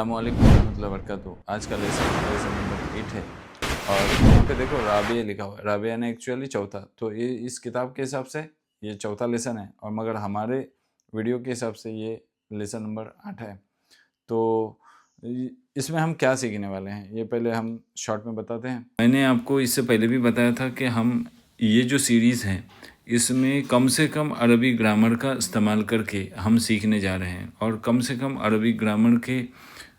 अस्सलामुअलैकुम वरहमतुल्लाहि वबरकातुहू। आज का लेसन नंबर 8 है और यहाँ पे देखो राबिया लिखा हुआ है। राबिया ने एक्चुअली चौथा, तो ये इस किताब के हिसाब से ये चौथा लेसन है और मगर हमारे वीडियो के हिसाब से ये लेसन नंबर 8 है। तो इसमें हम क्या सीखने वाले हैं ये पहले हम शॉर्ट में बताते हैं। मैंने आपको इससे पहले भी बताया था कि हम ये जो सीरीज़ है इसमें कम से कम अरबी ग्रामर का इस्तेमाल करके हम सीखने जा रहे हैं और कम से कम अरबी ग्रामर के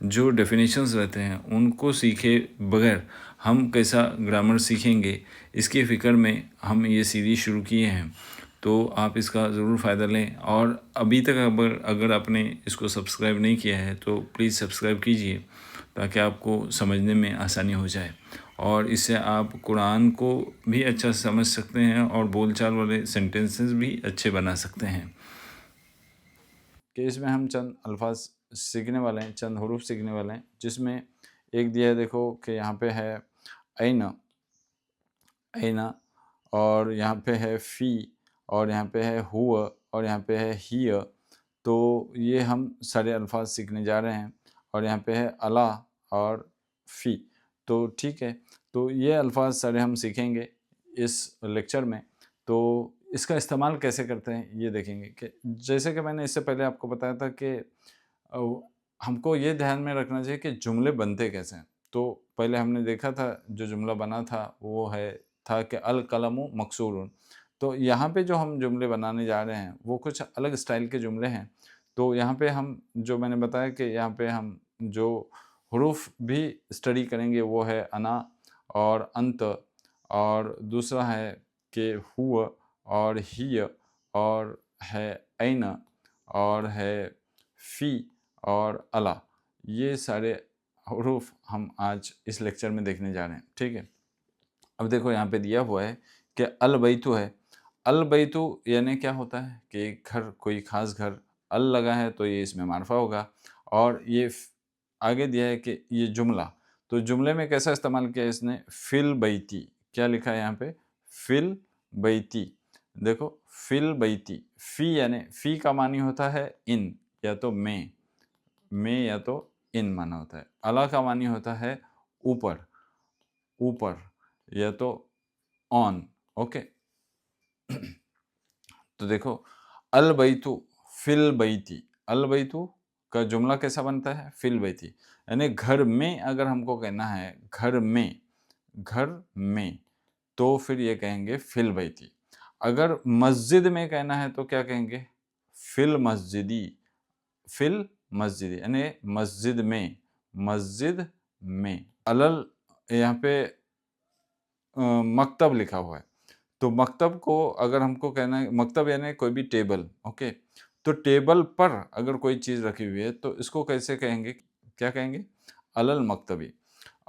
जो डेफिनेशंस रहते हैं उनको सीखे बगैर हम कैसा ग्रामर सीखेंगे इसकी फ़िक्र में हम ये सीरीज़ शुरू किए हैं। तो आप इसका ज़रूर फ़ायदा लें और अभी तक अगर आपने इसको सब्सक्राइब नहीं किया है तो प्लीज़ सब्सक्राइब कीजिए ताकि आपको समझने में आसानी हो जाए और इससे आप कुरान को भी अच्छा समझ सकते हैं और बोलचाल वाले सेंटेंसेस भी अच्छे बना सकते हैं। कि इसमें हम चंद अल्फाज सीखने वाले हैं, चंद हरूफ सीखने वाले हैं, जिसमें एक दिया है देखो कि यहाँ पे है ऐना, ऐना और यहाँ पे है फ़ी और यहाँ पे है हुआ और यहाँ पे है हिया। तो ये हम सारे अल्फाज सीखने जा रहे हैं और यहाँ पे है अला और फ़ी। तो ठीक है, तो ये अल्फाज सारे हम सीखेंगे इस लेक्चर में। तो इसका इस्तेमाल कैसे करते हैं ये देखेंगे कि जैसे कि मैंने इससे पहले आपको बताया था कि हमको ये ध्यान में रखना चाहिए कि जुमले बनते कैसे हैं। तो पहले हमने देखा था जो जुमला बना था वो था कि अल कलमु मकसूरुन। तो यहाँ पे जो हम जुमले बनाने जा रहे हैं वो कुछ अलग स्टाइल के जुमले हैं। तो यहाँ पे हम जो मैंने बताया कि यहाँ पे हम जो हरूफ भी स्टडी करेंगे वो है अना और अंत और दूसरा है कि हुआ और हिया और है ऐना और है फ़ी और अला। ये सारे हरूफ हम आज इस लेक्चर में देखने जा रहे हैं, ठीक है। अब देखो यहाँ पे दिया हुआ है कि अल बैतु है। अल बैतु यानी क्या होता है कि घर, कोई ख़ास घर, अल लगा है तो ये इसमें मार्फा होगा और ये आगे दिया है कि ये जुमला, तो जुमले में कैसा इस्तेमाल किया है इसने, फिल बैती। क्या लिखा है यहाँ पे, फिल बैती। देखो फिल बैती, फ़ी यानी फ़ी का मानी होता है इन या तो में या तो इन माना होता है। अला का मानी होता है ऊपर, ऊपर या तो ऑन, ओके। तो देखो अल बैतु फिल बैती, अल बैतु का जुमला कैसा बनता है, फिल बैती, यानी घर में अगर हमको कहना है घर में, घर में, तो फिर ये कहेंगे फिल बैती। अगर मस्जिद में कहना है तो क्या कहेंगे, फिल मस्जिदी, फिल मस्जिदी यानी मस्जिद में, मस्जिद में। अलल यहाँ पे मकतब लिखा हुआ है, तो मकतब को अगर हमको कहना है, मकतब यानी कोई भी टेबल, ओके। तो टेबल पर अगर कोई चीज़ रखी हुई है तो इसको कैसे कहेंगे, क्या कहेंगे, अलल मकतबी।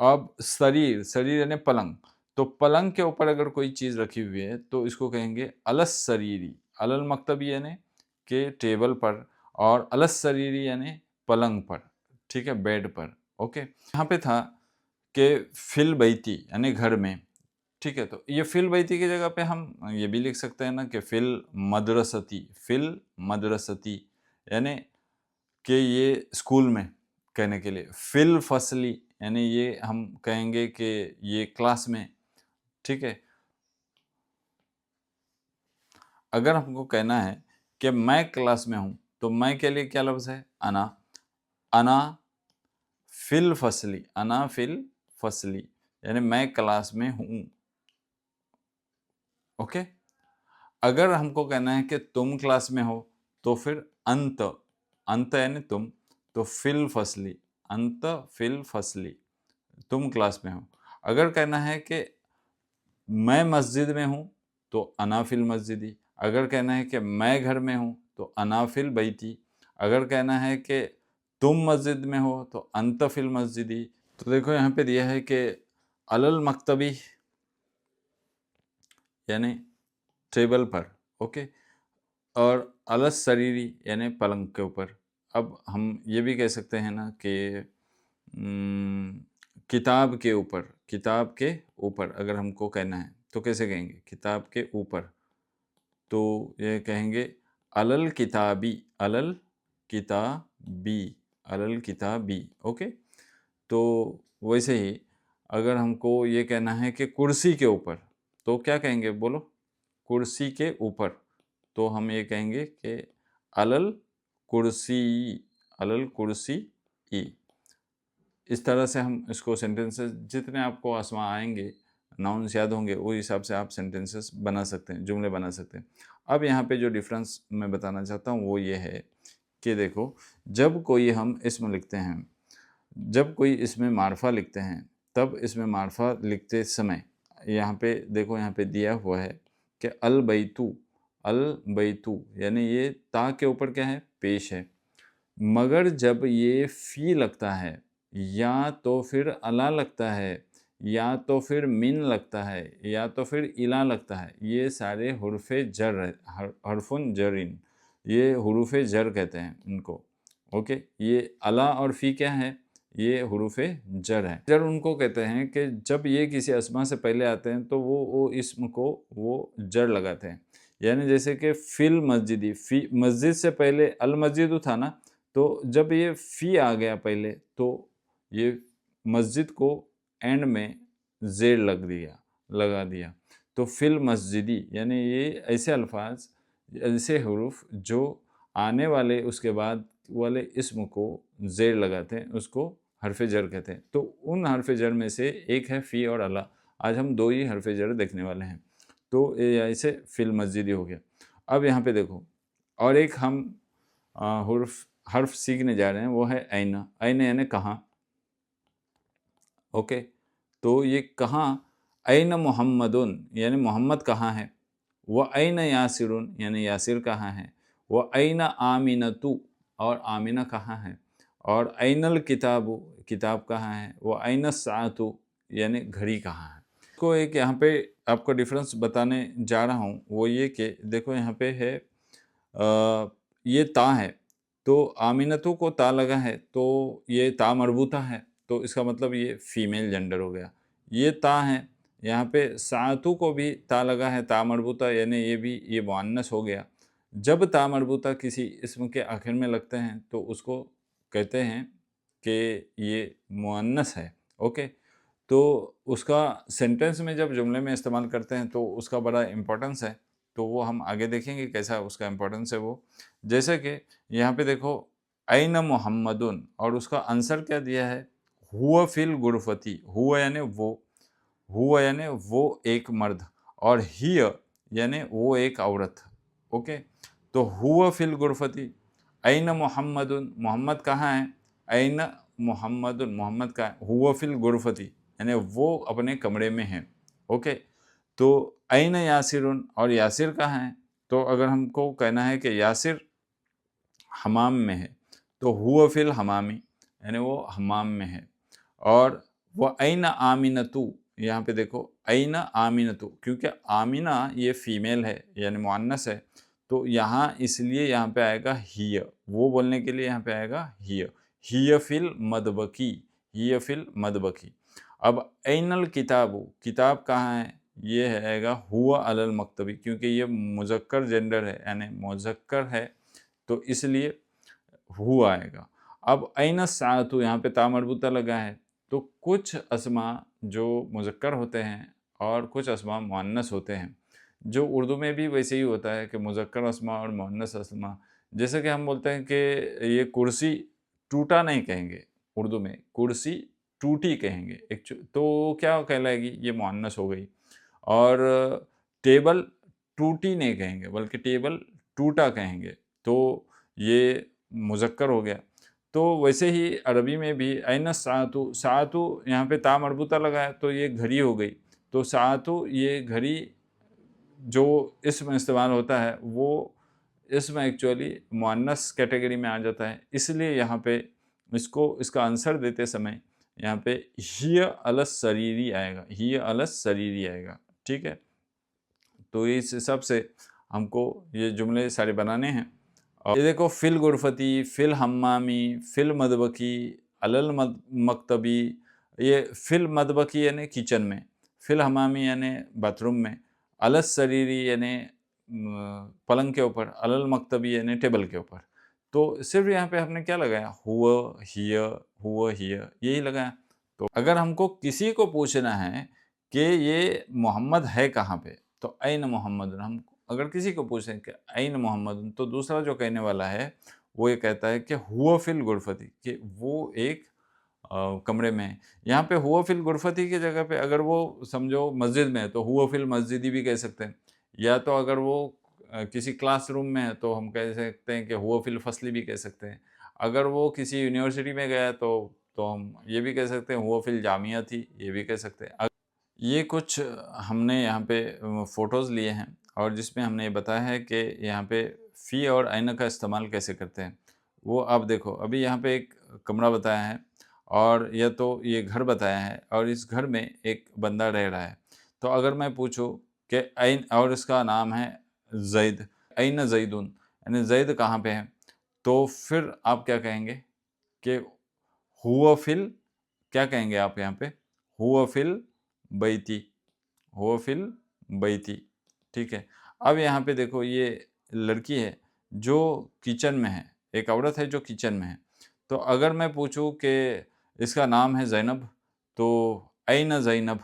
अब शरीर, शरीर यानी पलंग, तो पलंग के ऊपर अगर कोई चीज़ रखी हुई है तो इसको कहेंगे अलस शरीरी। अलल मकतबी यानी कि टेबल पर और अलस शरीरी यानी पलंग पर, ठीक है, बेड पर, ओके। यहाँ पे था कि फिल बैती यानी घर में, ठीक है। तो ये फिल बैती की जगह पे हम ये भी लिख सकते हैं ना कि फिल मदरसती, फिल मदरसती यानी कि ये स्कूल में कहने के लिए। फिल फसली यानी ये हम कहेंगे कि ये क्लास में, ठीक है। अगर हमको कहना है कि मैं क्लास में हूँ तो मैं के लिए क्या लफ्ज़ है, अना, अना फिल फसली, अना फिल फसली यानी मैं क्लास में हूँ, ओके। अगर हमको कहना है कि तुम क्लास में हो तो फिर अंत, अंत यानी तुम, तो फिल फसली, अंत फिल फसली, तुम क्लास में हो। अगर कहना है कि मैं मस्जिद में हूँ तो अना फिल मस्जिदी। अगर कहना है कि मैं घर में हूँ तो अना फिल बैती। अगर कहना है कि तुम मस्जिद में हो तो अंत फिल मस्जिदी। तो देखो यहाँ पे दिया है कि अलल मकतबी यानी टेबल पर, ओके, और अलस शरीरी यानी पलंग के ऊपर। अब हम ये भी कह सकते हैं ना कि किताब के ऊपर, किताब के ऊपर अगर हमको कहना है तो कैसे कहेंगे, किताब के ऊपर, तो ये कहेंगे अलल किताबी, अलल किताबी, अलल किताबी। ओके, तो वैसे ही अगर हमको ये कहना है कि कुर्सी के ऊपर, तो क्या कहेंगे बोलो? कुर्सी के ऊपर, तो हम ये कहेंगे कि अलल कुर्सी, अलल कुर्सी ई। इस तरह से हम इसको सेंटेंसेस, जितने आपको आसमां आएंगे, नाउन्स याद होंगे, वो हिसाब से आप सेंटेंसेस बना सकते हैं, जुमले बना सकते हैं। अब यहाँ पे जो डिफरेंस मैं बताना चाहता हूँ वो ये है कि देखो, जब कोई हम इसम लिखते हैं, जब कोई इसमें मार्फा लिखते हैं, तब इसमें मार्फा लिखते समय यहाँ पे देखो, यहाँ पे दिया हुआ है कि अल बैतू, अल बैतू, यानी ये ता के ऊपर क्या है? पेश है। मगर जब ये फ़ी लगता है, या तो फिर अला लगता है, या तो फिर मिन लगता है, या तो फिर इला लगता है, ये सारे हुर्फ़े जर है, हर्फ़ुन जरिन, ये हुरूफ़े जर कहते हैं इनको। ओके, ये अला और फ़ी क्या है? ये हुरूफ़े जर है। जर उनको कहते हैं कि जब ये किसी अस्मा से पहले आते हैं तो वो इस्म को वो जर लगाते हैं। यानी जैसे कि फ़िल मस्जिदी, फ़ी मस्जिद से पहले अल मस्जिदु था ना, तो जब ये फ़ी आ गया पहले, तो ये मस्जिद को एंड में ज़ेर लगा दिया। तो फ़िल मस्जिदी, यानी ये ऐसे अल्फ़ाज़, ऐसे हुरूफ़ जो आने वाले उसके बाद वाले इस्म को ज़ेर लगाते हैं, उसको हर्फ़े जर कहते हैं। तो उन हर्फ़े जर में से एक है फ़ी और अला। आज हम 2 ही हर्फ़े जर देखने वाले हैं। तो ये ऐसे फ़िल मस्जिदी हो गया। अब यहाँ पे देखो, और एक हम हर्फ़ सीखने जा रहे हैं, वो है ऐना। ऐना यानी कहाँ। ओके, तो ये कहाँ, ऐन मुहम्मदुन यानी मोहम्मद कहाँ है, व ऐन यासिरुन यानी यासिर कहाँ है, व ऐन आमिनतु और आमिना कहाँ है, और ऐनल किताबु किताब कहाँ है, व ऐन साअतु यानी घड़ी कहाँ है। को एक यहाँ पे आपको डिफरेंस बताने जा रहा हूँ, वो ये कि देखो यहाँ पे है ये ता है, तो आमिनतु को ता लगा है, तो ये ता मरबूता है, तो इसका मतलब ये फीमेल जेंडर हो गया। ये ता है, यहाँ पे सातु को भी ता लगा है, ता मरबूता, यानी ये भी ये मुअन्नस हो गया। जब ता मरबूता किसी इसम के आखिर में लगते हैं तो उसको कहते हैं कि ये मुअन्नस है। ओके, तो उसका सेंटेंस में जब जुमले में इस्तेमाल करते हैं तो उसका बड़ा इम्पोर्टेंस है, तो वो हम आगे देखेंगे कैसा उसका इम्पोर्टेंस है वो। जैसे कि यहाँ पे देखो, ऐन मुहम्मदुन, और उसका आंसर क्या दिया है? हुआ फिल गुरफती, हुआ यानी वो, हुआ यानी वो एक मर्द, और हिय यानी वो एक औरत। ओके, तो हुआ फिल गुरफती, ऐन मुहम्मदुन, मोहम्मद कहाँ है, ऐन मुहम्मदुन, मोहम्मद कहाँ है, हुआ फिल गुरफती यानी वो अपने कमरे में है। ओके, तो ऐन यासिरुन, और यासिर कहाँ है, तो अगर हमको कहना है कि यासिर हमाम में है, तो हुआ फिल हमामी यानी वो हमाम में है। और वह ऐन आमिनतु, यहाँ पे देखो ऐन आमिनतु, क्योंकि आमिना ये फीमेल है यानी मुअन्नस है, तो यहाँ इसलिए यहाँ पे आएगा हिय, वो बोलने के लिए यहाँ पे आएगा हिय, हिय फिल मदबकी, हिय फिल मदबकी। अब ऐनल किताबु, किताब कहाँ है, ये आएगा हुआ अलल मकतबी, क्योंकि ये मुज़क्कर जेंडर है यानी मुज़क्कर है, तो इसलिए हुआ आएगा। अब ऐन साअतु, यहाँ पे ता मरबूता लगा है, तो कुछ अस्मा जो मुज़क्कर होते हैं और कुछ अस्मा मुअन्नस होते हैं, जो उर्दू में भी वैसे ही होता है कि मुज़क्कर अस्मा और मुअन्नस अस्मा। जैसे कि हम बोलते हैं कि ये कुर्सी टूटा नहीं कहेंगे, उर्दू में कुर्सी टूटी कहेंगे, तो क्या कहलाएगी, ये मुअन्नस हो गई। और टेबल टूटी नहीं कहेंगे बल्कि टेबल टूटा कहेंगे, तो ये मुज़क्कर हो गया। तो वैसे ही अरबी में भी ऐन साअतु, साअतु यहाँ पे ता मरबूता लगा है, तो ये घड़ी हो गई, तो साअतु ये घड़ी जो इसमें इस्तेमाल होता है वो इसमें एक्चुअली मुअन्नस कैटेगरी में आ जाता है, इसलिए यहाँ पे इसको इसका आंसर देते समय यहाँ पे हिय अलस सरीरी आएगा, हिय अलस सरीरी आएगा। ठीक है, तो इस हिसाब से हमको ये जुमले सारे बनाने हैं। और ये देखो, फिल गुरफती, फिल हम्मामी, फिल मदबकी, अलल मकतबी, ये फिल मदबकी यानी किचन में, फिल हमामी यानी बाथरूम में, अलस सरीरी यानी पलंग के ऊपर, अलल मकतबी यानी टेबल के ऊपर। तो सिर्फ यहाँ पे हमने क्या लगाया, हुआ हियर यही लगाया। तो अगर हमको किसी को पूछना है कि ये मोहम्मद है कहाँ पे, तो ऐन मोहम्मद, हम अगर किसी को पूछें कि ऐन मोहम्मद, तो दूसरा जो कहने वाला है वो ये कहता है कि हुआ फिल गुरफती, कि वो एक कमरे में है। यहाँ पे हुआ फिल गुरफती की जगह पे अगर वो समझो मस्जिद में है तो हुआ फिल मस्जिदी भी कह सकते हैं, या तो अगर वो किसी क्लासरूम में है तो हम कह सकते हैं कि हुआ फिल फसली भी कह सकते हैं। अगर वो किसी यूनिवर्सिटी में गया है तो हम ये भी कह सकते हैं हुआ फिल जामिया थी, ये भी कह सकते हैं। ये कुछ हमने यहाँ पे फ़ोटोज़ लिए हैं और जिसमें हमने ये बताया है कि यहाँ पे फ़ी और आइना का इस्तेमाल कैसे करते हैं। वो आप देखो, अभी यहाँ पे एक कमरा बताया है और या तो ये घर बताया है और इस घर में एक बंदा रह रहा है। तो अगर मैं पूछूँ कि ऐन, और इसका नाम है ज़ैद, ऐन ज़ैदुन, यानी ज़ैद कहाँ पे है? तो फिर आप क्या कहेंगे कि हुआ फिल, क्या कहेंगे आप यहाँ पे? हुआ फिल बैती, हुआ फिल बैती, ठीक है। अब यहाँ पे देखो ये लड़की है जो किचन में है, एक औरत है जो किचन में है। तो अगर मैं पूछूँ कि इसका नाम है ज़ैनब, तो ऐन ज़ैनब,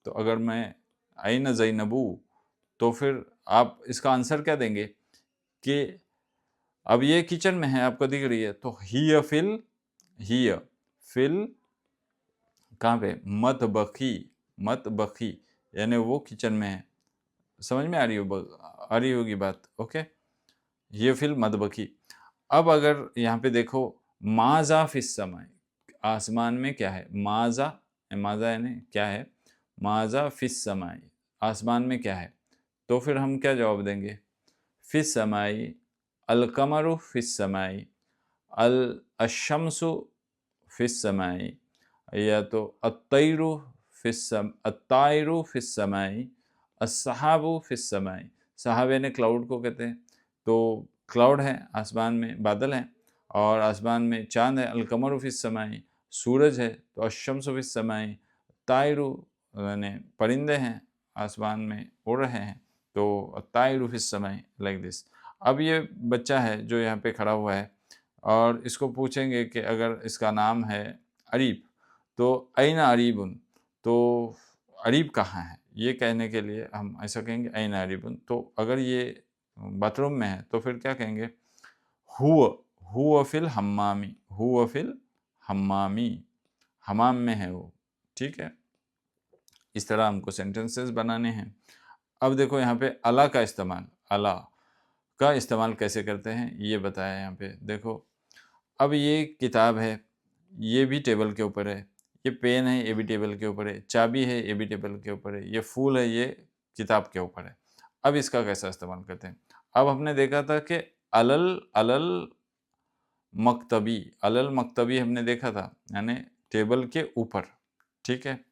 तो अगर मैं ऐन ज़ैनबू, तो फिर आप इसका आंसर क्या देंगे कि अब ये किचन में है, आपको दिख रही है, तो हिय फिल कहाँ पे? मतबखी, यानी वो किचन में है। समझ में आ रही होगी बात, ओके। ये फिल मतबखी। अब अगर यहाँ पे देखो माज़ा फिस समय, आसमान में क्या है? माज़ा, माज़ा यानी क्या है? माज़ा फिस समय, आसमान में क्या है? तो फिर हम क्या जवाब देंगे? फिस समय अल कमरु फिस समय, अल अशम्सु फिस समय, या तो अत्तायरु फिस समय, अस्सहाबु फिस समय। सहाब यानी क्लाउड को कहते हैं। तो क्लाउड है, आसमान में बादल हैं और आसमान में चांद है। अलकमरु फिस समय, सूरज है। तो अशम्सु फिस समय, तायरु यानी परिंदे हैं, आसमान में उड़ रहे हैं। तो तायरु फिस समय, लाइक दिस। अब ये बच्चा है जो यहाँ पे खड़ा हुआ है और इसको पूछेंगे कि अगर इसका नाम है अरीब, तो ऐना अरीबुन, तो अरीब कहाँ है? ये कहने के लिए हम ऐसा कहेंगे ऐना अरीबुन। तो अगर ये बाथरूम में है तो फिर क्या कहेंगे? हुआ हुआ फिल हम्मामी, हुआ फिल हम्मामी, हमाम में है वो, ठीक है। इस तरह हमको सेंटेंसेस बनाने हैं। अब देखो यहाँ पे अला का इस्तेमाल, अला का इस्तेमाल कैसे करते हैं ये बताया यहाँ पे। देखो अब ये किताब है, ये भी टेबल के ऊपर है। ये पेन है, ये भी टेबल के ऊपर है। चाबी है, ये भी टेबल के ऊपर है। ये फूल है, ये किताब के ऊपर है। अब इसका कैसा इस्तेमाल करते हैं? अब हमने देखा था कि अलल अलल मकतबी, अलल मकतबी हमने देखा था, यानी टेबल के ऊपर, ठीक है।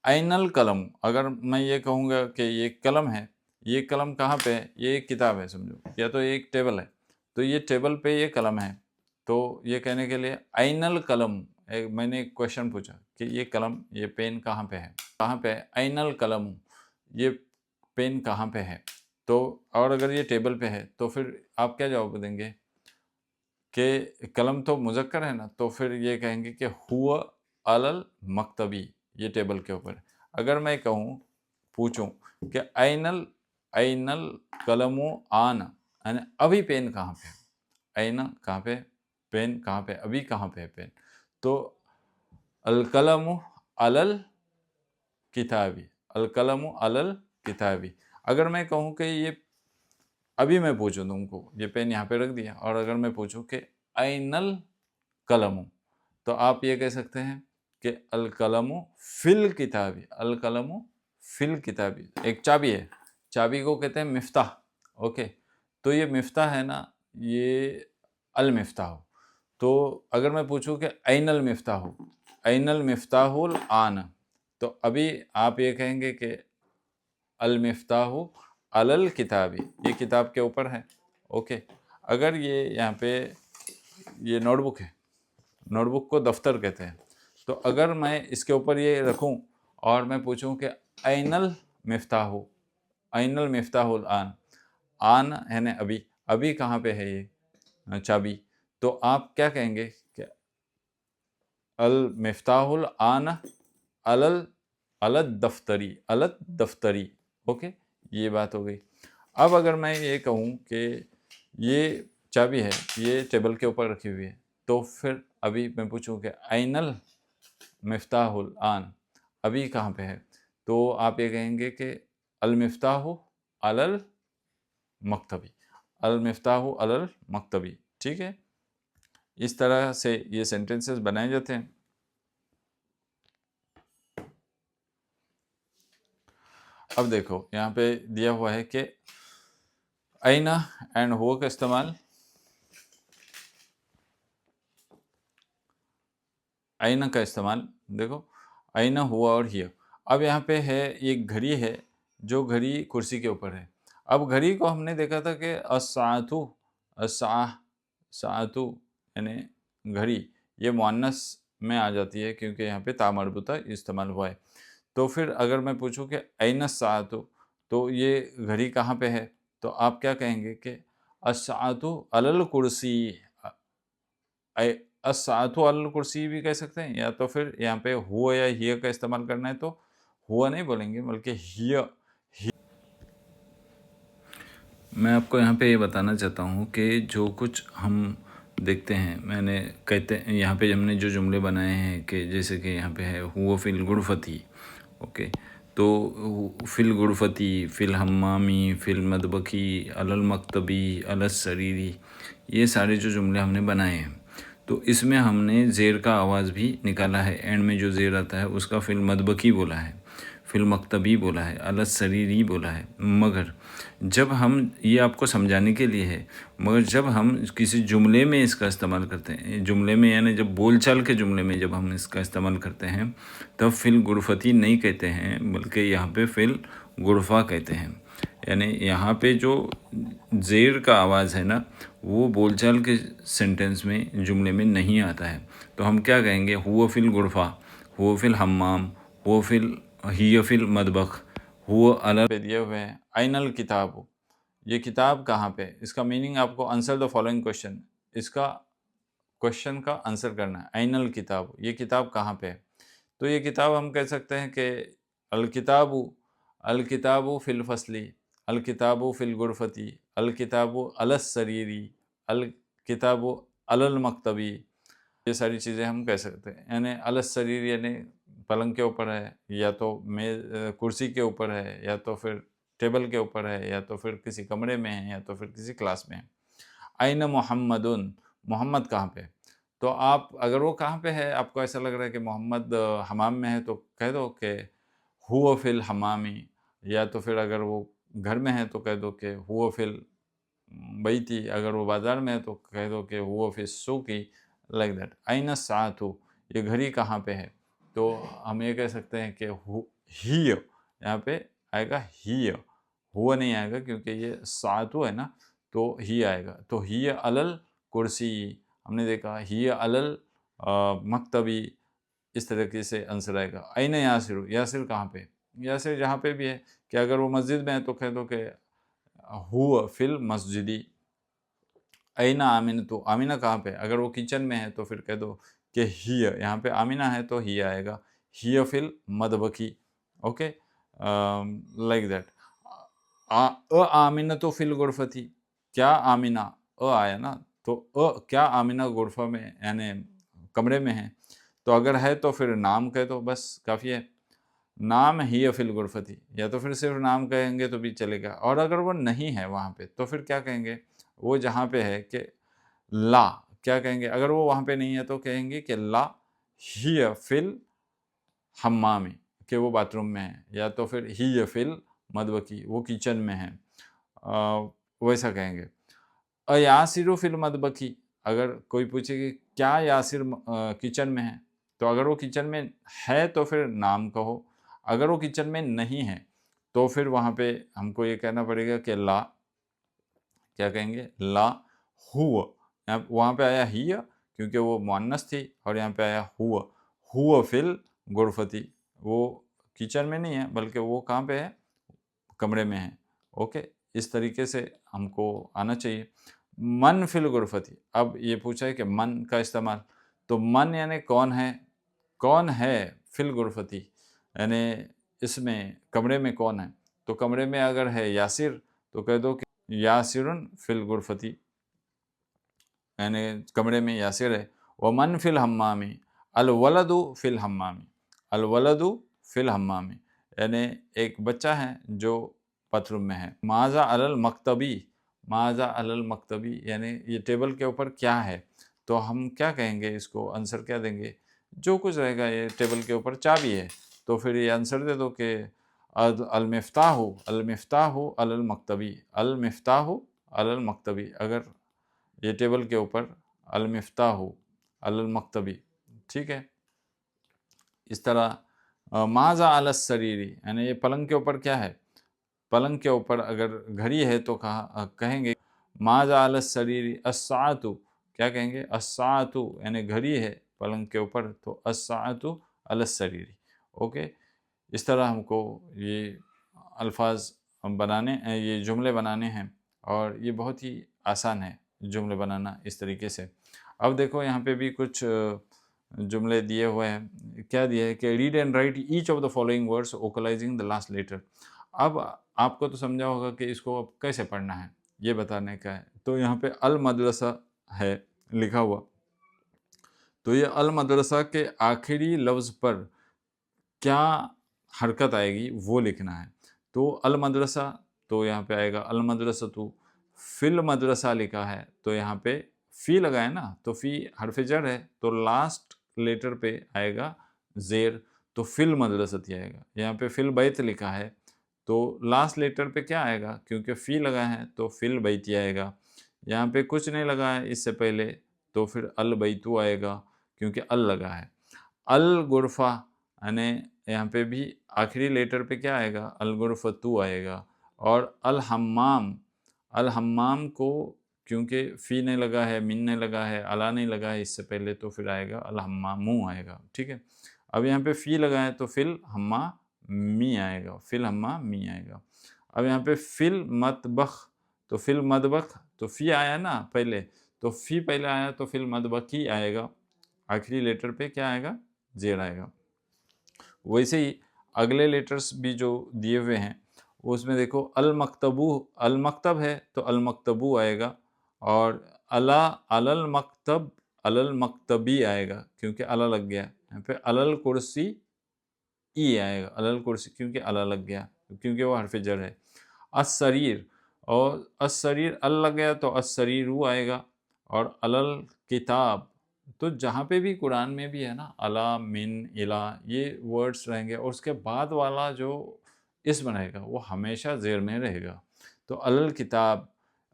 ऐनल कलम, अगर मैं ये कहूँगा कि ये कलम है, ये कलम कहाँ पे है? ये एक किताब है समझो, या तो ये एक टेबल है, तो ये टेबल पे ये कलम है। तो ये कहने के लिए ऐनल कलम, मैंने एक क्वेश्चन पूछा कि ये कलम, ये पेन कहाँ पे है? कहाँ पे है? ऐनल कलम, ये पेन कहाँ पे है? तो और अगर ये टेबल पे है तो फिर आप क्या जवाब देंगे कि कलम तो मुज़क्कर है ना, तो फिर ये कहेंगे कि हुआ अलल मकतबी, ये टेबल के ऊपर। अगर मैं कहूँ, पूछूं कि ऐनल ऐनल कलमो आन, यानी अभी पेन कहाँ पे है? ऐना कहाँ पे, पेन कहाँ पे, अभी कहाँ पे है पेन? तो अल कलमो अलल किताबी, अल कलमो अलल किताबी। अगर मैं कहूँ कि ये अभी मैं पूछूं तुमको, ये पेन यहाँ पे रख दिया, और अगर मैं पूछूं कि ऐनल कलमो, तो आप ये कह सकते हैं कि अल कलमो फिल किताबी, अल कलमो फिल किताबी। एक चाबी है, चाबी को कहते हैं मिफ्ताह, ओके। तो ये मिफ्ताह है ना, ये अल मिफ्ताह। तो अगर मैं पूछूं कि ऐनल मिफ्ताह, ऐनल मिफ्ताहुल आन, तो अभी आप ये कहेंगे कि अल मिफ्ताहु अलल किताबी, ये किताब के ऊपर है, ओके। अगर ये यहाँ पे ये नोटबुक है, नोटबुक को दफ्तर कहते हैं, तो अगर मैं इसके ऊपर ये रखूं और मैं पूछूं कि ऐनल मिफ्ताहु, ऐनल मिफ्ताहुल आन, आन है ना अभी, अभी कहाँ पे है ये? चाबी, तो आप क्या कहेंगे कि अल मिफ्ताहुल आन अलल अलद दफ्तरी, अलद दफ्तरी। ओके, ये बात हो गई। अब अगर मैं ये कहूँ कि ये चाबी है, ये टेबल के ऊपर रखी हुई है, तो फिर अभी मैं पूछूं कि ऐनल मिफ्ताहुल आन, अभी कहाँ पे है, तो आप ये कहेंगे कि अल मिफ्ताहु अलल मकतबी, अल मिफ्ताहु अलल मकतबी। ठीक है, इस तरह से ये सेंटेंसेस बनाए जाते हैं। अब देखो यहाँ पे दिया हुआ है कि ऐना एंड हुआ का इस्तेमाल, ऐना का इस्तेमाल देखो, ऐना हुआ और हिया। अब यहाँ पे है एक घड़ी है, जो घड़ी कुर्सी के ऊपर है। अब घड़ी को हमने देखा था कि अस्सातु, अस्साह, सातु यानी घड़ी, ये मुअन्नस में आ जाती है क्योंकि यहाँ पे ता मरबूता इस्तेमाल हुआ है। तो फिर अगर मैं पूछूं कि ऐन सातु, तो ये घड़ी कहाँ पे है, तो आप क्या कहेंगे कि अस्सातु अलल कुर्सी, अस्सातु अलल कुर्सी भी कह सकते हैं, या तो फिर यहाँ पे हुआ या हिया का इस्तेमाल करना है तो हुआ नहीं बोलेंगे बल्कि हिया। मैं आपको यहाँ पे ये बताना चाहता हूँ कि जो कुछ हम देखते हैं, मैंने कहते हैं यहाँ पे हमने जो जुमले बनाए हैं कि जैसे कि यहाँ पे है हुआ फिल गुरफती। ओके, तो फिल गुरफती, फिल हम्मामी, फिल मदबकी, अलल मकतबी, अलस सरीरी, ये सारे जो जुमले हमने बनाए हैं, तो इसमें हमने ज़ेर का आवाज़ भी निकाला है। एंड में जो ज़ेर आता है उसका फिल मदबकी बोला है, फिल मकतबी बोला है, अलस सरीरी बोला है। मगर जब हम, ये आपको समझाने के लिए है, मगर जब हम किसी जुमले में इसका इस्तेमाल करते हैं, जुमले में यानी जब बोलचाल के जुमले में जब हम इसका इस्तेमाल करते हैं, तब फिल गुरफती नहीं कहते हैं, बल्कि यहाँ पे फिल गुरफा कहते हैं। यानी यहाँ पे जो ज़ेर का आवाज़ है ना, वो बोलचाल के सेंटेंस में, जुमले में नहीं आता है। तो हम क्या कहेंगे, हुआ फिल गुरफा, हुआ फिल हम्माम, हुआ फिल हिया फिल मदबख, हुआ अलल पे दिए हुए हैं। ऐनल किताब, ये किताब कहाँ पे, इसका मीनिंग आपको आंसर द फॉलोइंग क्वेश्चन, इसका क्वेश्चन का आंसर करना है। ऐनल किताब, ये किताब कहाँ पे है, तो ये किताब हम कह सकते हैं कि अल किताबु, अल किताबु फिल फसली, अल किताबु फिल गुरफती, अल किताबु अलस सरीरी, अल किताबु अलल मकतबी। ये सारी चीज़ें हम कह सकते हैं। यानी अलस शरीर यानी पलंग के ऊपर है, या तो मेज कुर्सी के ऊपर है, या तो फिर टेबल के ऊपर है, या तो फिर किसी कमरे में है, या तो फिर किसी क्लास में है। आइन मोहम्मदुन, मोहम्मद कहाँ पे, तो आप अगर वो कहाँ पे है, आपको ऐसा लग रहा है कि मोहम्मद हमाम में है, तो कह दो कि हुआ फिल हमामी, या तो फिर अगर वो घर में है तो कह दो कि हुआ फिल बैती, अगर वो बाज़ार में है तो कह दो कि हुआ फिल सूकी, लाइक दैट। आइना सातु, ये घड़ी कहाँ पे है, तो हम ये कह सकते हैं कि ही, यहाँ पे आएगा ही, हुआ नहीं आएगा क्योंकि ये सातु है ना, तो ही आएगा। तो ही अलल कुर्सी, हमने देखा ही अलल मकतबी, इस तरीके से आंसर आएगा। अइन यासिर, यासिर कहाँ पे, यासिर जहाँ पे भी है, कि अगर वो मस्जिद में है तो कह दो कि हुआ फिल मस्जिदी। अइना आमिना, तो आमिना कहाँ पे, अगर वो किचन में है तो फिर कह दो कि हिय, यहाँ पे आमिना है तो ही आएगा, हिय फिल मदबकी। Okay, like that. आमिना तो फिल गुरफती, क्या आमिना, आया ना, तो क्या आमिना गुरफा में यानी कमरे में है, तो अगर है तो फिर नाम कह दो, बस काफ़ी है। नाम ही फिल गुरफती, या तो फिर सिर्फ नाम कहेंगे तो भी चलेगा। और अगर वो नहीं है वहाँ पे तो फिर क्या कहेंगे, वो जहाँ पे है कि ला, क्या कहेंगे, अगर वो वहाँ पे नहीं है तो कहेंगे कि ला ही फिल हम्मामी, कि वो बाथरूम में है, या तो फिर ही फिल मदबकी, वो किचन में है, वैसा कहेंगे। यासिर फिल मदबकी, अगर कोई पूछे कि क्या यासिर किचन में है, तो अगर वो किचन में है तो फिर नाम कहो, अगर वो किचन में नहीं है तो फिर वहाँ पे हमको ये कहना पड़ेगा कि ला, क्या कहेंगे, ला हुआ। यहाँ वहाँ पे आया हिया क्योंकि वो मुअन्नस थी, और यहाँ पे आया हुआ, हुआ फिल गुरफती, वो किचन में नहीं है बल्कि वो कहाँ पे है, कमरे में है। ओके, इस तरीके से हमको आना चाहिए। मन फिल गुरफती। अब ये पूछा है कि मन का इस्तेमाल, तो मन यानी कौन है फिल गुरफती, यानी इसमें कमरे में कौन है। तो कमरे में अगर है यासिर तो कह दो कि यासिरुन फिल गुरफती, यानी कमरे में यासिर है। व मन फिल हम्मामी अल वलदु फिल हम्मामी, अल वलदु फिल हम्मामी, यानी एक बच्चा है जो बाथरूम में है। माजा अलल मकतबी, माजा अलल मकतबी, यानी ये टेबल के ऊपर क्या है, तो हम क्या कहेंगे, इसको आंसर क्या देंगे, जो कुछ रहेगा, ये टेबल के ऊपर चाबी है, तो फिर ये आंसर दे दो कि अलमिफ्ताहु, अलमिफ्ताहु अलल मकतबी, अलमिफ्ताहु अलल मकतबी। अगर ये टेबल के ऊपर अलमिफ्ताहु अलल मकतबी, ठीक है। इस तरह माजा अलस शरीरी, यानी ये पलंग के ऊपर क्या है, पलंग के ऊपर अगर घड़ी है तो कहेंगे माजा अलस शरीरी अस्सातु, क्या कहेंगे, अस्सातु, यानी घड़ी है पलंग के ऊपर तो अस्सातु अलस शरीरी। ओके, इस तरह हमको ये अल्फाज बनाने, ये जुमले बनाने हैं, और ये बहुत ही आसान है जुमले बनाना इस तरीके से। अब देखो यहाँ पे भी कुछ जुमले दिए हुए हैं। क्या दिया है कि read and write each of the following words vocalizing the last letter. अब आपको तो समझा होगा कि इसको अब कैसे पढ़ना है, ये बताने का है। तो यहाँ पे अल मदरसा है लिखा हुआ, तो ये अल मदरसा के आखिरी लफ्ज़ पर क्या हरकत आएगी वो लिखना है। तो अल मदरसा, तो यहाँ पे आएगा अल मदरसतु। फिल मदरसा लिखा है तो यहाँ पे फ़ी लगा है ना, तो फ़ी हरफ जर है तो लास्ट लेटर पे आएगा ज़ेर, तो फिल मदरसती आएगा। यहाँ पे फिल बैत लिखा है तो लास्ट लेटर पे क्या आएगा, क्योंकि फ़ी लगा है तो फिल बैती आएगा। यहाँ पे कुछ नहीं लगा है इससे पहले, तो फिर अल बैतु आएगा क्योंकि अल लगा है। अल गुरफ़ा, यानी यहाँ पे भी आखिरी लेटर पे क्या आएगा, अल गुरफ़तु आएगा। और अल हम्माम, अल हम्माम को क्योंकि फ़ी नहीं लगा है, मिन नहीं लगा है, अला नहीं लगा है इससे पहले, तो फिर आएगा अल हम्मामू आएगा, ठीक है। अब यहाँ पे फ़ी लगा है तो फिल हम्मा मी आएगा, फिल हम्मा मी आएगा। अब यहाँ पे फिल मतबख, तो फिल मदबख, तो फ़ी आया ना पहले, तो फ़ी पहले आया तो फिल मदबखी आएगा, आखिरी लेटर पे क्या आएगा, ज़ेर आएगा। वैसे ही अगले लेटर्स भी जो दिए हुए हैं उसमें देखो अल मकतबू, अल मकतब है तो अल मकतबू आएगा, और अला अलल मकतब अलल मकतबी आएगा क्योंकि अला लग गया। यहाँ पे अलल कुर्सी ई आएगा, अलल कुर्सी क्योंकि अला लग गया, क्योंकि वो हरफ जर है। अस्सरीर, और अस्सरीर अल लग गया तो अस्सरीरू आएगा। और अलल किताब, तो जहाँ पे भी कुरान में भी है ना अला मिन इला ये वर्ड्स रहेंगे, और उसके बाद वाला जो इसम रहेगा वो हमेशा ज़ेर में रहेगा। तो अलल किताब,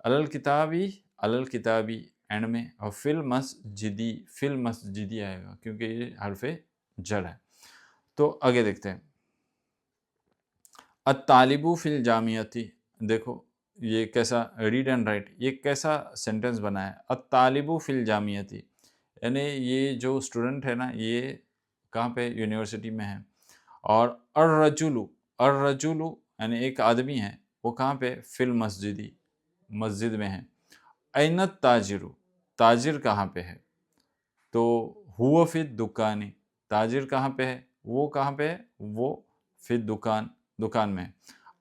अलल किताबी, अलल किताबी एंड में, और फिल मस्जिदी, फिल मस्जिदी आएगा क्योंकि ये हरफ जर है। तो आगे देखते हैं। अत्तालिबु फिल जामियती, देखो ये कैसा, रीड एंड राइट, ये कैसा सेंटेंस बना है। अत्तालिबु फिल जामियती, यानी ये जो स्टूडेंट है ना ये कहाँ पे, यूनिवर्सिटी में है। और अर्रजुलु, अर्रजुलु यानी एक आदमी है, वो कहाँ पे, फिल मस्जिदी, मस्जिद में है। ऐनत ताजिरु, ताजिर कहाँ पे है, तो हुआ फिर दुकानी, ताजिर कहाँ पे है, वो कहाँ पे है, वो फिर दुकान, दुकान में।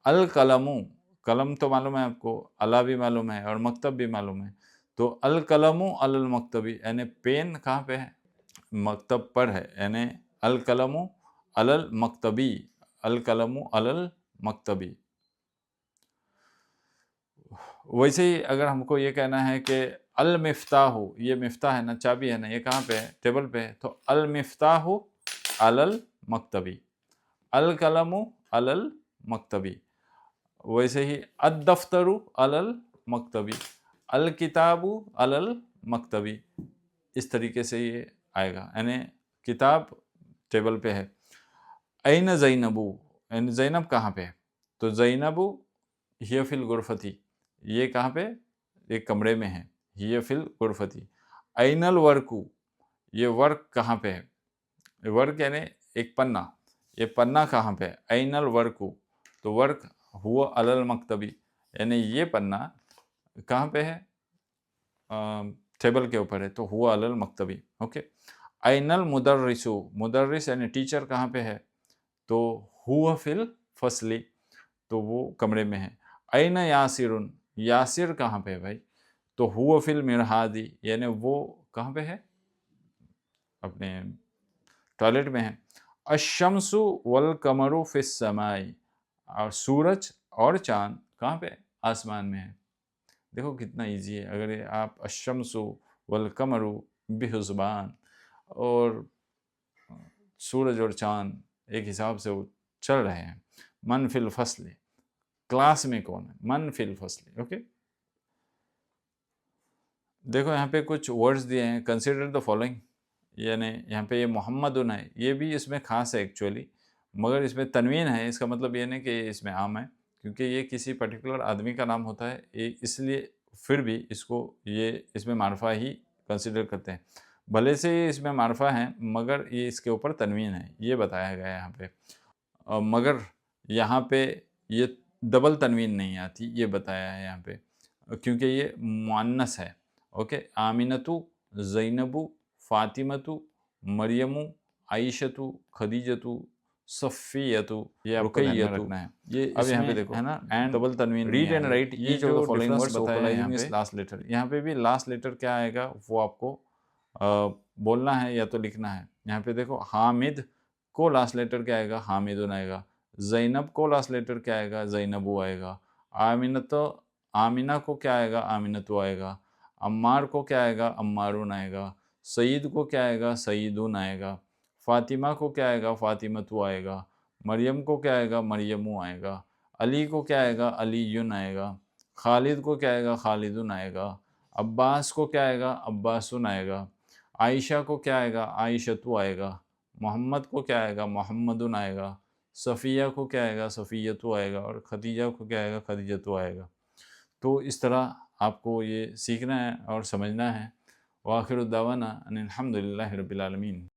अल कलमु, कलम तो मालूम है आपको, अला भी मालूम है और मकतब भी मालूम है, तो अल कलमु अलल मकतबी, यानी पेन कहाँ पे है, मकतब पर है, यानी अल कलमु अलल मकतबी, अल कलमु अलल मकतबी। वैसे ही अगर हमको ये कहना है कि अल मिफ्ताहु, ये मिफ्ताह है ना, चाबी है ना, ये कहाँ पे है, टेबल पे है, तो अल मिफ्ताहु अलल मकतबी, अल कलमु अलल मकतबी। वैसे ही अद दफ्तरु अलल मकतबी, अल किताबु अलल मकतबी, इस तरीके से ये आएगा, यानी किताब टेबल पे है। ऐन ज़ैनबु, यानी ज़ैनब कहाँ पे है, तो ज़ैनबु हिय फिल गुरफती, ये कहाँ पे, एक कमरे में है, हिय फिल गुरफती। ऐनल वर्कु, ये वर्क कहाँ पे है, वर्क यानी एक पन्ना, ये पन्ना कहाँ पे है, ऐनल वर्कु, तो वर्क हुआ अलल मकतबी, यानी ये पन्ना कहाँ पे है, टेबल के ऊपर है, तो हुआ अलल मकतबी। ओके, ऐनल मुदर्रिसु, मुदर्रिस यानी टीचर कहाँ पे है, तो हुआ फिल फसली, तो वो कमरे में है। ऐन यासिरुन, यासिर कहाँ पे है भाई, तो हुआ फिल मिरहादी, यानी वो कहाँ पे है, अपने टॉयलेट में है। अशम्सु वल कमरु फिस समाई, और सूरज और चांद कहाँ पे, आसमान में है। देखो कितना इजी है, अगर ये आप अशम्सु वल कमरु बिहुस्बान, और सूरज और चांद एक हिसाब से वो चल रहे हैं। मन फिल फसली, क्लास में कौन है, मन फिल फसली। ओके, देखो यहाँ पे कुछ वर्ड्स दिए हैं, कंसिडर द फॉलोइंग, यानी यहाँ पे ये मोहम्मदुन है, ये भी इसमें खास है एक्चुअली, मगर इसमें तनवीन है, इसका मतलब ये नहीं कि इसमें आम है, क्योंकि ये किसी पर्टिकुलर आदमी का नाम होता है, ये इसलिए फिर भी इसको ये इसमें मारफा ही कंसिडर करते हैं। भले से ये इसमें मारफा है, मगर ये इसके ऊपर तनवीन है, ये बताया गया है यहाँ पे। मगर यहाँ पे ये डबल तनवीन नहीं आती, ये बताया है यहाँ पे, क्योंकि ये मुअन्नस है। ओके, आमिनतु, ज़ैनबु, फ़ातिमतु, मरियमु, आयशतु, खदीजतु, सफ़ियतु, ये आपको ध्यान में रखना है। ये अब यहाँ पे देखो है ना, एंड डबल तनवीन रीड एंड राइट, ये जो फॉलोइंग वर्ड्स बताए हैं यहाँ पे, लास्ट लेटर, यहाँ पे भी लास्ट लेटर क्या आएगा वो आपको बोलना है या तो लिखना है। यहाँ पे देखो, हामिद को लास्ट लेटर क्या आएगा, हामिदुन आएगा। ज़ैनब को लास्ट लेटर क्या आएगा, ज़ैनबु आएगा। आमिनत, आमिना को क्या आएगा, आमिनतु आएगा। अम्मार को क्या आएगा, अम्मारुन आएगा। सईद को क्या आएगा, सईदुन आएगा। फ़ातिमा को क्या आएगा, फ़ातिमतु आएगा। मरियम को क्या आएगा, मरियमु आएगा। अली को क्या आएगा, अलीयुन आएगा। खालिद को क्या आएगा, खालिदुन आएगा। अब्बास को क्या आएगा, अब्बासुन आएगा। आयशा को क्या आएगा, आयशतु आएगा। मोहम्मद को क्या आएगा, मोहम्मदुन आएगा। सफ़िया को क्या आएगा, सफ़ियतु आएगा। और खदीजा को क्या आएगा, खदीजतु आएगा। तो इस तरह आपको ये सीखना है और समझना है। व आखिरु दावाना अनिल हम्दुलिल्लाहि रब्बिल आलमीन।